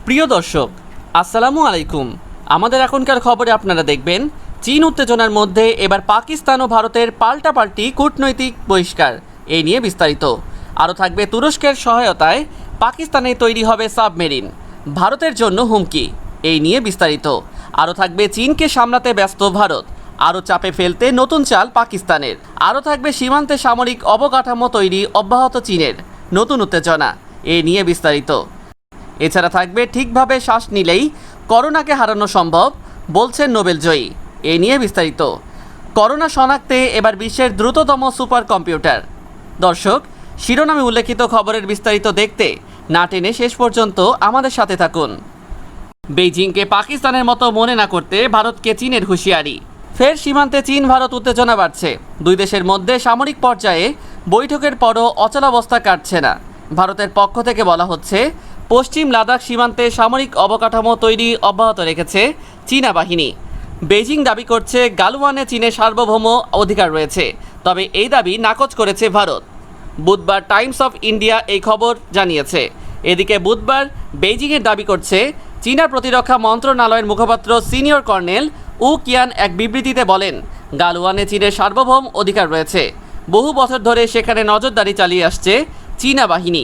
প্রিয় দর্শক, আসসালামু আলাইকুম। আমাদের এখনকার খবরে আপনারা দেখবেন চীন উত্তেজনার মধ্যে এবার পাকিস্তান ও ভারতের পাল্টাপাল্টি কূটনৈতিক বহিষ্কার, এই নিয়ে বিস্তারিত। আরও থাকবে তুরস্কের সহায়তায় পাকিস্তানে তৈরি হবে সাবমেরিন, ভারতের জন্য হুমকি, এই নিয়ে বিস্তারিত। আরও থাকবে চীনকে সামলাতে ব্যস্ত ভারত, আরও চাপে ফেলতে নতুন চাল পাকিস্তানের। আরও থাকবে সীমান্তে সামরিক অবকাঠামো তৈরি অব্যাহত চীনের, নতুন উত্তেজনা, এই নিয়ে বিস্তারিত। এছাড়া থাকবে ঠিকভাবে শ্বাস নিলেই করোনাকে হারানো সম্ভব, বলছেন নোবেলজয়ী, এই নিয়ে বিস্তারিত। করোনা শনাক্তে এবার বিশ্বের দ্রুততম সুপার কম্পিউটার। দর্শক, শিরোনামে উল্লেখিত খবরের বিস্তারিত দেখতে না টেনে শেষ পর্যন্ত আমাদের সাথে থাকুন। বেইজিংকে পাকিস্তানের মতো মনে না করতে ভারতকে চীনের হুঁশিয়ারি। ফের সীমান্তে চীন ভারত উত্তেজনা বাড়ছে। দুই দেশের মধ্যে সামরিক পর্যায়ে বৈঠকের পরও অচলাবস্থা কাটছে না। ভারতের পক্ষ থেকে বলা হচ্ছে, পশ্চিম লাদাখ সীমান্তে সামরিক অবকাঠামো তৈরি অব্যাহত রেখেছে চীনা বাহিনী। বেইজিং দাবি করছে গালওয়ানে চীনের সার্বভৌম অধিকার রয়েছে, তবে এই দাবি নাকচ করেছে ভারত। বুধবার টাইমস অফ ইন্ডিয়া এই খবর জানিয়েছে। এদিকে বুধবার বেইজিংয়ের দাবি করছে, চীনা প্রতিরক্ষা মন্ত্রণালয়ের মুখপাত্র সিনিয়র কর্নেল উ কিয়ান এক বিবৃতিতে বলেন, গালওয়ানে চীনের সার্বভৌম অধিকার রয়েছে। বহু বছর ধরে সেখানে নজরদারি চালিয়ে আসছে চীনা বাহিনী।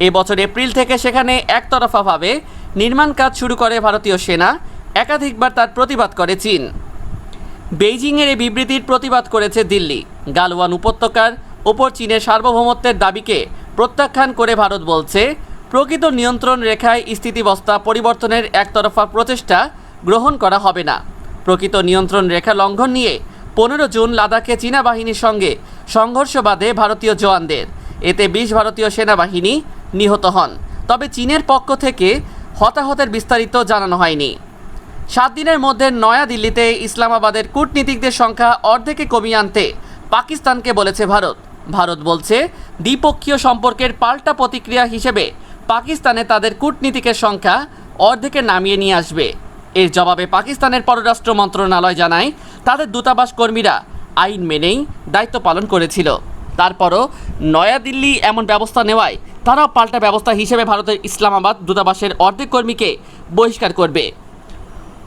এবছর এপ্রিল থেকে সেখানে একতরফাভাবে নির্মাণ কাজ শুরু করে ভারতীয় সেনা। একাধিকবার তার প্রতিবাদ করে চীন। বেইজিংয়ের এই বিবৃতির প্রতিবাদ করেছে দিল্লি। গালওয়ান উপত্যকার ওপর চীনের সার্বভৌমত্বের দাবিকে প্রত্যাখ্যান করে ভারত বলছে, প্রকৃত নিয়ন্ত্রণ রেখায় স্থিতিবস্থা পরিবর্তনের একতরফা প্রচেষ্টা গ্রহণ করা হবে না। প্রকৃত নিয়ন্ত্রণ রেখা লঙ্ঘন নিয়ে 15 জুন লাদাখে চীনা বাহিনীর সঙ্গে সংঘর্ষ বাধে ভারতীয় জওয়ানদের। এতে 20 ভারতীয় সেনাবাহিনী নিহত হন। তবে চীনের পক্ষ থেকে হতাহতের বিস্তারিত জানানো হয়নি। 7 দিনের মধ্যে নয়াদিল্লিতে ইসলামাবাদের কূটনীতিকদের সংখ্যা অর্ধেকে কমিয়ে আনতে পাকিস্তানকে বলেছে ভারত। ভারত বলছে, দ্বিপক্ষীয় সম্পর্কের পাল্টা প্রতিক্রিয়া হিসেবে পাকিস্তানে তাদের কূটনীতিকের সংখ্যা অর্ধেকে নামিয়ে নিয়ে আসবে। এর জবাবে পাকিস্তানের পররাষ্ট্র মন্ত্রণালয় জানায়, তাদের দূতাবাস কর্মীরা আইন মেনেই দায়িত্ব পালন করেছিল। তারপরও নয়াদিল্লি এমন ব্যবস্থা নেওয়ায় তারাও পাল্টা ব্যবস্থা হিসেবে ভারতের ইসলামাবাদ দূতাবাসের অর্ধেক কর্মীকে বহিষ্কার করবে।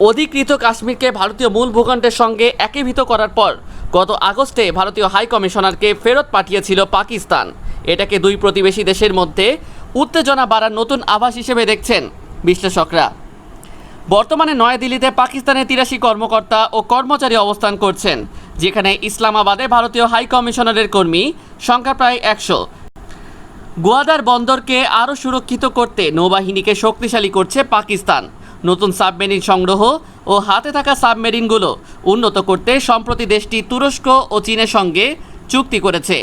অধিকৃত কাশ্মীরকে ভারতীয় মূল ভূখণ্ডের সঙ্গে একীভূত করার পর গত আগস্টে ভারতীয় হাই কমিশনারকে ফেরত পাঠিয়েছিল পাকিস্তান। এটাকে দুই প্রতিবেশী দেশের মধ্যে উত্তেজনা বাড়ার নতুন আভাস হিসেবে দেখছেন বিশ্লেষকরা। বর্তমানে নয়াদিল্লিতে পাকিস্তানের 83 কর্মকর্তা ও কর্মচারী অবস্থান করছেন, যেখানে ইসলামাবাদে ভারতীয় হাই কমিশনারের কর্মী সংখ্যা প্রায় 100। গোয়াদার বন্দরকে আরও সুরক্ষিত করতে নৌবাহিনীকে শক্তিশালী করছে পাকিস্তান। নতুন সাবমেরিন সংগ্রহ ও হাতে থাকা সাবমেরিনগুলো উন্নত করতে সম্প্রতি দেশটি তুরস্ক ও চীনের সঙ্গে চুক্তি করেছে।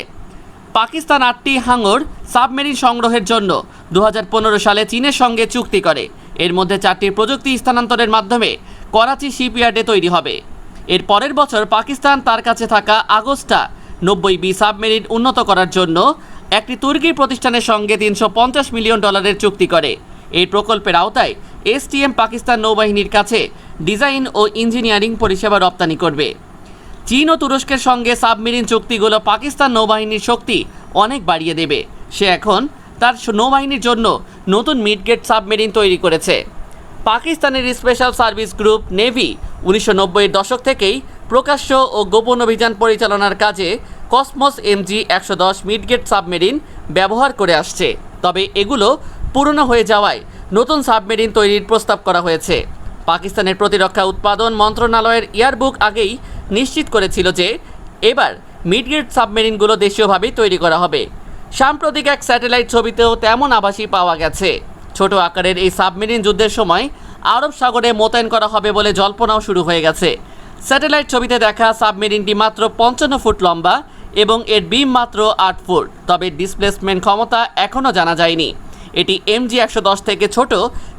পাকিস্তান 8টি হাঙর সাবমেরিন সংগ্রহের জন্য 2015 সালে চীনের সঙ্গে চুক্তি করে। এর মধ্যে 4টির প্রযুক্তি স্থানান্তরের মাধ্যমে করাচি শিপইয়ার্ডে তৈরি হবে। এর পরের বছর পাকিস্তান তার কাছে থাকা আগস্টা 90B সাবমেরিন উন্নত করার জন্য একটি তুর্কি প্রতিষ্ঠানের সঙ্গে $350 মিলিয়ন চুক্তি করে। এই প্রকল্পের আওতায় এসটিএম পাকিস্তান নৌবাহিনীর কাছে ডিজাইন ও ইঞ্জিনিয়ারিং পরিষেবা রপ্তানি করবে। চীন ও তুরস্কের সঙ্গে সাবমেরিন চুক্তিগুলো পাকিস্তান নৌবাহিনীর শক্তি অনেক বাড়িয়ে দেবে। সে এখন তার নৌবাহিনীর জন্য নতুন মিডগেট সাবমেরিন তৈরি করেছে। পাকিস্তানের স্পেশাল সার্ভিস গ্রুপ নেভি 1990-এর দশক থেকেই প্রকাশ্য ও গোপন অভিযান পরিচালনার কাজে কসমস MG-110 মিডগেট সাবমেরিন ব্যবহার করে আসছে। তবে এগুলো পুরনো হয়ে যাওয়ায় নতুন সাবমেরিন তৈরির প্রস্তাব করা হয়েছে। পাকিস্তানের প্রতিরক্ষা উৎপাদন মন্ত্রণালয়ের ইয়ারবুক আগেই নিশ্চিত করেছিল যে এবার মিডগেট সাবমেরিনগুলো দেশীয়ভাবেই তৈরি করা হবে। সাম্প্রতিক এক স্যাটেলাইট ছবিতেও তেমন আভাসই পাওয়া গেছে। ছোট আকারের এই সাবমেরিন যুদ্ধের সময় আরব সাগরে মোতায়েন করা হবে বলে জল্পনাও শুরু হয়ে গেছে। স্যাটেলাইট ছবিতে দেখা সাবমেরিনটি মাত্র 55 ফুট লম্বা এবং এর বিম মাত্র 8 ফুট। তবে ডিসপ্লেসমেন্ট ক্ষমতা এখনও জানা যায়নি। এটি MG-110 থেকে ছোট,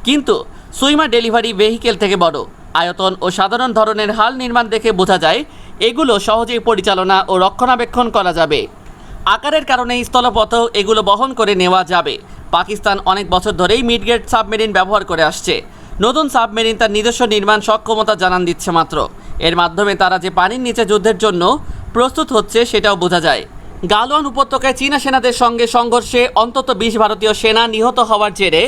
কিন্তু সুইমার ডেলিভারি ভেহিকেল থেকে বড়। আয়তন ও সাধারণ ধরনের হাল নির্মাণ দেখে বোঝা যায় এগুলো সহজেই পরিচালনা ও রক্ষণাবেক্ষণ করা যাবে। আকারের কারণে স্থলপথেও এগুলো বহন করে নেওয়া যাবে। পাকিস্তান অনেক বছর ধরেই মিডগেট সাবমেরিন ব্যবহার করে আসছে। নতুন সাবমেরিন তার নিজস্ব নির্মাণ সক্ষমতা জানান দিচ্ছে মাত্র। এর মাধ্যমে তারা যে পানির নিচে যুদ্ধের জন্য প্রস্তুত হচ্ছে সেটাও বোঝা যায়। গালওয়ান উপত্যকায় চীনা সেনাদের সঙ্গে সংঘর্ষে অন্তত 20 ভারতীয় সেনা নিহত হওয়ার জেরে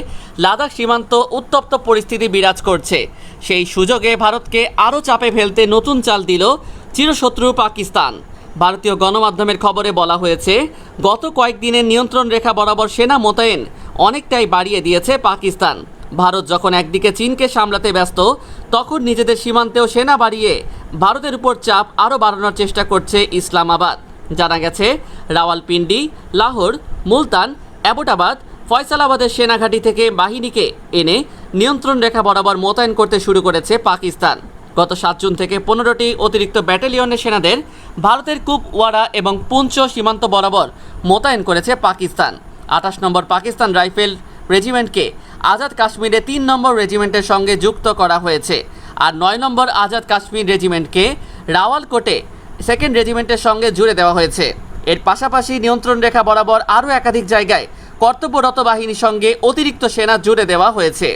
লাদাখ সীমান্ত উত্তপ্ত পরিস্থিতি বিরাজ করছে। সেই সুযোগে ভারতকে আরও চাপে ফেলতে নতুন চাল দিল চিরশত্রু পাকিস্তান। ভারতীয় গণমাধ্যমের খবরে বলা হয়েছে, গত কয়েকদিনের নিয়ন্ত্রণ রেখা বরাবর সেনা মোতায়েন অনেকটাই বাড়িয়ে দিয়েছে পাকিস্তান। ভারত যখন একদিকে চীনকে সামলাতে ব্যস্ত, তখন নিজেদের সীমান্তেও সেনা বাড়িয়ে ভারতের উপর চাপ আরও বাড়ানোর চেষ্টা করছে ইসলামাবাদ। জানা গেছে, রাওয়ালপিন্ডি, লাহোর, মুলতান, অ্যাবোটাবাদ, ফয়সালাবাদের সেনাঘাঁটি থেকে বাহিনীকে এনে নিয়ন্ত্রণ রেখা বরাবর মোতায়েন করতে শুরু করেছে পাকিস্তান। গত 7 জুন থেকে 15টি অতিরিক্ত ব্যাটালিয়নের সেনাদের ভারতের কুপওয়ারা এবং পুঞ্চ সীমান্ত বরাবর মোতায়েন করেছে পাকিস্তান। 28 নম্বর পাকিস্তান রাইফেল রেজিমেন্টকে আজাদ কাশ্মীরে 3 নম্বর রেজিমেন্টের সঙ্গে যুক্ত করা হয়েছে, আর 9 নম্বর আজাদ কাশ্মীর রেজিমেন্টকে রাওয়ালকোটে 2nd রেজিমেন্টের সঙ্গে জুড়ে দেওয়া হয়েছে। এর পাশাপাশি নিয়ন্ত্রণ রেখা বরাবর আরও একাধিক জায়গায় কর্তব্যরত বাহিনীর সঙ্গে অতিরিক্ত সেনা জুড়ে দেওয়া হয়েছে।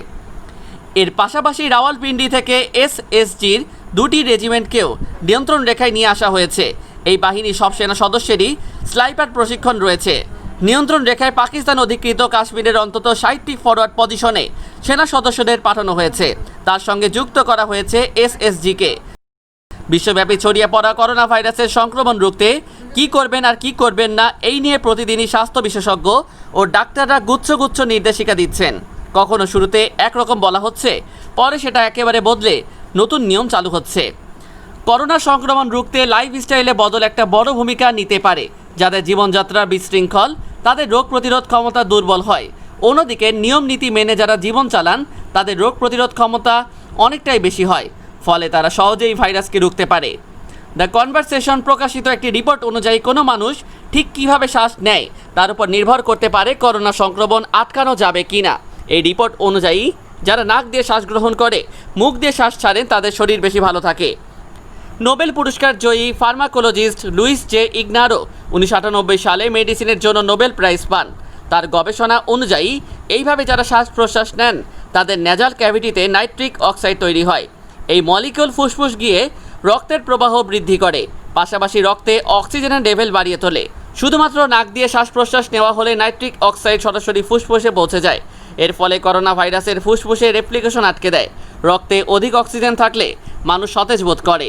এর পাশাপাশি রাওয়ালপিন্ডি থেকে এসএসজির 2টি রেজিমেন্টকেও নিয়ন্ত্রণ রেখায় নিয়ে আসা হয়েছে। এই বাহিনীর সব সেনা সদস্যেরই স্নাইপার প্রশিক্ষণ রয়েছে। নিয়ন্ত্রণ রেখায় পাকিস্তান অধিকৃত কাশ্মীরের অন্তত 60টি ফরওয়ার্ড পজিশনে সেনা সদস্যদের পাঠানো হয়েছে। তার সঙ্গে যুক্ত করা হয়েছে এসএসজিকে। বিশ্বব্যাপী ছড়িয়ে পড়া করোনা ভাইরাসের সংক্রমণ রুখতে কী করবেন আর কী করবেন না, এই নিয়ে প্রতিদিনই স্বাস্থ্য বিশেষজ্ঞ ও ডাক্তাররা গুচ্ছ নির্দেশিকা দিচ্ছেন। কখনো শুরুতে একরকম বলা হচ্ছে, পরে সেটা একেবারে বদলে নতুন নিয়ম চালু হচ্ছে। করোনা সংক্রমণ রুখতে লাইফস্টাইলে বদল একটা বড় ভূমিকা নিতে পারে। যাদের জীবনযাত্রা বিশৃঙ্খল, তাদের রোগ প্রতিরোধ ক্ষমতা দুর্বল হয়। অন্যদিকে নিয়ম নীতি মেনে যারা জীবন চালান, তাদের রোগ প্রতিরোধ ক্ষমতা অনেকটাই বেশি হয়, ফলে তারা সহজেই ভাইরাসকে রুখতে পারে। দ্য কনভারসেশন প্রকাশিত একটি রিপোর্ট অনুযায়ী কোনো মানুষ ঠিক কীভাবে শ্বাস নেয় তার উপর নির্ভর করতে পারে করোনা সংক্রমণ আটকানো যাবে কি না। এই রিপোর্ট অনুযায়ী যারা নাক দিয়ে শ্বাস গ্রহণ করে, মুখ দিয়ে শ্বাস ছাড়েন, তাদের শরীর বেশি ভালো থাকে। নোবেল পুরস্কার জয়ী ফার্মাকোলজিস্ট লুইস জে ইগনারো 1998 সালে মেডিসিনের জন্য নোবেল প্রাইজ পান। তার গবেষণা অনুযায়ী এইভাবে যারা শ্বাস প্রশ্বাস নেন, তাদের নেজাল ক্যাভিটিতে নাইট্রিক অক্সাইড তৈরি হয়। এই মলিকিউল ফুসফুস গিয়ে রক্তের প্রবাহ বৃদ্ধি করে, পাশাপাশি রক্তে অক্সিজেনের লেভেল বাড়িয়ে তোলে। শুধুমাত্র নাক দিয়ে শ্বাস প্রশ্বাস নেওয়া হলে নাইট্রিক অক্সাইড সরাসরি ফুসফুসে পৌঁছে যায়। এর ফলে করোনা ভাইরাসের ফুসফুসে রেপ্লিকেশন আটকে দেয়। রক্তে অধিক অক্সিজেন থাকলে মানুষ সতেজ বোধ করে।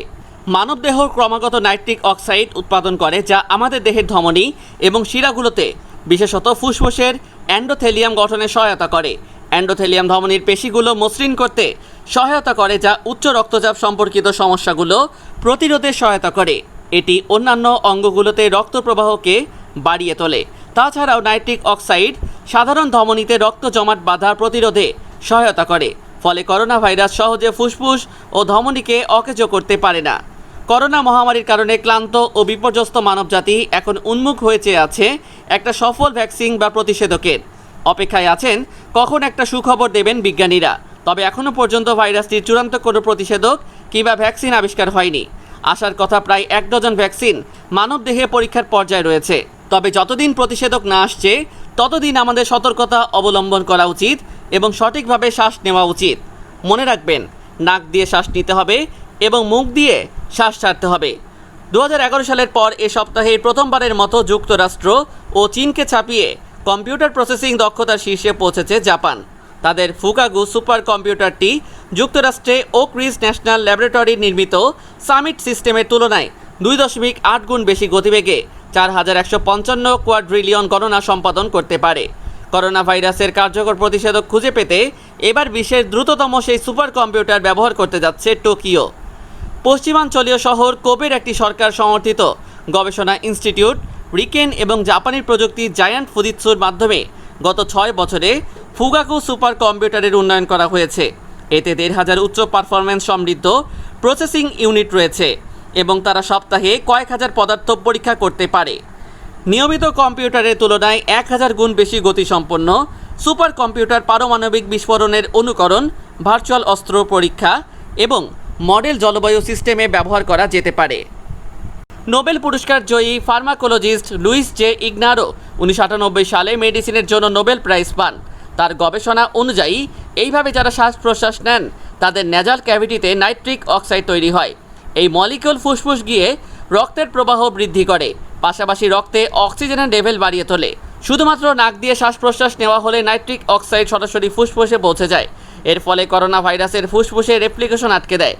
মানবদেহ ক্রমাগত নাইট্রিক অক্সাইড উৎপাদন করে, যা আমাদের দেহের ধমনী এবং শিরাগুলোতে, বিশেষত ফুসফুসের এন্ডোথেলিয়াম গঠনে সহায়তা করে। এন্ডোথেলিয়াম ধমনীর পেশিগুলো মসৃণ করতে সহায়তা করে, যা উচ্চ রক্তচাপ সম্পর্কিত সমস্যাগুলো প্রতিরোধে সহায়তা করে। এটি অন্যান্য অঙ্গগুলোতে রক্ত প্রবাহকে বাড়িয়ে তোলে। তাছাড়াও নাইট্রিক অক্সাইড সাধারণ ধমনীতে রক্ত জমাট বাঁধা প্রতিরোধে সহায়তা করে, ফলে করোনা ভাইরাস সহজে ফুসফুস ও ধমনীকে অকেজো করতে পারে না। করোনা মহামারীর কারণে ক্লান্ত ও বিপর্যস্ত মানবজাতি এখন উন্মুখ হয়ে আছে একটা সফল ভ্যাকসিন বা প্রতিষেধকের। অপেক্ষায় আছেন কখন একটা সুখবর দেবেন বিজ্ঞানীরা। তবে এখনও পর্যন্ত ভাইরাসটির চূড়ান্ত কোনো প্রতিষেধক কিংবা ভ্যাকসিন আবিষ্কার হয়নি। আসার কথা প্রায় 1 ডজন ভ্যাকসিন মানবদেহে পরীক্ষার পর্যায়ে রয়েছে। তবে যতদিন প্রতিষেধক না আসছে, ততদিন আমাদের সতর্কতা অবলম্বন করা উচিত এবং সঠিকভাবে শ্বাস নেওয়া উচিত। মনে রাখবেন, নাক দিয়ে শ্বাস নিতে হবে এবং মুখ দিয়ে শ্বাস ছাড়তে হবে। 2011 সালের পর এ সপ্তাহে প্রথমবারের মতো যুক্তরাষ্ট্র ও চীনকে ছাপিয়ে কম্পিউটার প্রসেসিং দক্ষতার শীর্ষে পৌঁছেছে জাপান। তাদের ফুকাগু সুপার কম্পিউটারটি যুক্তরাষ্ট্রে ওক রিজ ন্যাশনাল ল্যাবরেটরি নির্মিত সামিট সিস্টেমের তুলনায় 2.8 গুণ বেশি গতিবেগে 4155 কোয়াড্রিলিয়ন গণনা সম্পাদন করতে পারে। করোনা ভাইরাসের কার্যকর প্রতিষেধক খুঁজে পেতে এবার বিশ্বের দ্রুততম সেই সুপার কম্পিউটার ব্যবহার করতে যাচ্ছে টোকিও। পশ্চিমাঞ্চলীয় শহর কোবের একটি সরকার সমর্থিত গবেষণা ইনস্টিটিউট রিকেন এবং জাপানি প্রযুক্তি জায়ান্ট ফুজিৎসুর মাধ্যমে গত 6 বছরে ফুগাকু সুপার কম্পিউটারের উন্নয়ন করা হয়েছে। এতে 1,500 উচ্চ পারফরম্যান্স সমৃদ্ধ প্রসেসিং ইউনিট রয়েছে এবং তারা সপ্তাহে কয়েক হাজার পদার্থ পরীক্ষা করতে পারে। নিয়মিত কম্পিউটারের তুলনায় 1000 গুণ বেশি গতিসম্পন্ন সুপার কম্পিউটার পারমাণবিক বিস্ফোরণের অনুকরণ, ভার্চুয়াল অস্ত্র পরীক্ষা এবং মডেল জলবায়ু সিস্টেমে ব্যবহার করা যেতে পারে। নোবেল পুরস্কার জয়ী ফার্মাকোলজিস্ট লুইস জে ইগনারো 1998 সালে মেডিসিনের জন্য নোবেল প্রাইজ পান। তার গবেষণা অনুযায়ী এইভাবে যারা শ্বাস প্রশ্বাস নেন, তাদের নেজাল ক্যাভিটিতে নাইট্রিক অক্সাইড তৈরি হয়। এই মলিকিউল ফুসফুস গিয়ে রক্তের প্রবাহ বৃদ্ধি করে, পাশাপাশি রক্তে অক্সিজেনের লেভেল বাড়িয়ে তোলে। শুধুমাত্র নাক দিয়ে শ্বাস প্রশ্বাস নেওয়া হলে নাইট্রিক অক্সাইড সরাসরি ফুসফুসে পৌঁছে যায়। এর ফলে করোনা ভাইরাসের ফুসফুসে রেপ্লিকেশন আটকে দেয়।